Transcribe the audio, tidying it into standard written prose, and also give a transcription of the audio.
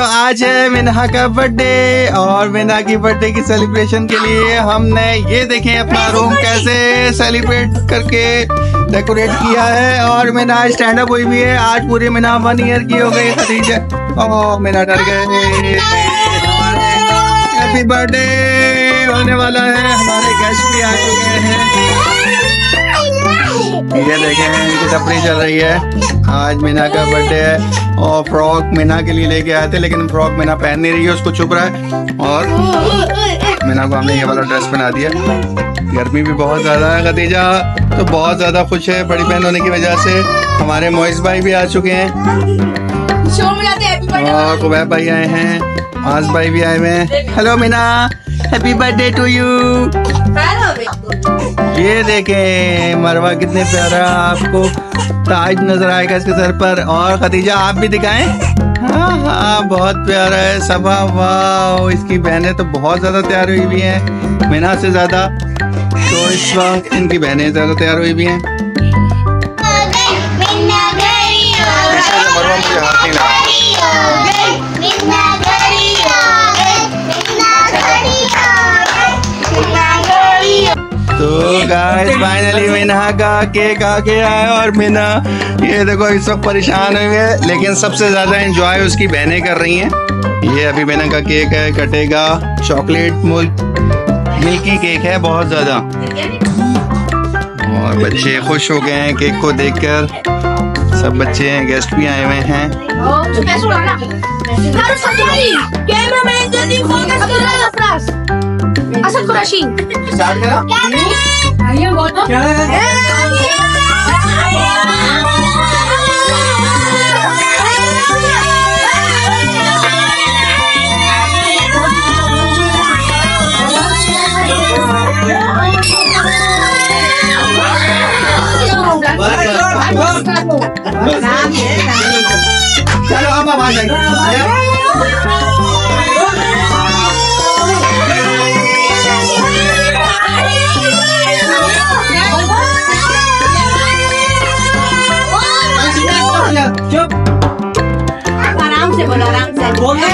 आज है मीना का बर्थडे और मीना की बर्थडे की सेलिब्रेशन के लिए हमने ये देखें अपना रूम कैसे सेलिब्रेट करके डेकोरेट किया है। और मीना स्टैंड अप हुई भी है। आज पूरी मीना 1 ईयर की हो गई। खदीजा ओह मीना डर गए। हैप्पी बर्थडे होने वाला है। हमारे गेस्ट भी आ चुके हैं। ये देखें इनकी तफरीह चल रही है। आज मीना का बर्थडे है और फ्रॉक मीना के लिए लेके आए थे, लेकिन फ्रॉक मीना पहन नहीं रही है, उसको चुप रहा है। और मीना को हमने ये वाला ड्रेस पहना दिया। गर्मी भी बहुत ज़्यादा है। खदीजा तो बहुत ज़्यादा खुश है बड़ी बहन होने की वजह से। हमारे मोइस भाई भी आ चुके हैं और कुबैब भाई आए हैं। आज भाई भी आए हुए हैं। Hello Meena, happy birthday to you. ये देखें मरवा कितने प्यारा, आपको ताज नजर आएगा इसके सर पर। और खदीजा आप भी दिखाएं। हाँ हाँ बहुत प्यारा है सबा। वाह, इसकी बहनें तो बहुत ज्यादा तैयार हुई भी हैं मीना से ज्यादा। तो इस वक्त इनकी बहनें ज्यादा तैयार हुई भी हैं। तो गाइस फाइनली मीना का केक आ गया है और मीना ये देखो इस वक्त परेशान हुई है, लेकिन सबसे ज्यादा एंजॉय उसकी बहनें कर रही हैं। ये अभी मीना का केक है, कटेगा। चॉकलेट मिल्की केक है बहुत ज्यादा और बच्चे खुश हो गए हैं केक को देखकर। सब बच्चे हैं, गेस्ट भी आए हुए हैं। Asal Quraishin. स्टार्ट करो। क्या है? चलो अब आवाज आई। आराम से बोलो, आराम से।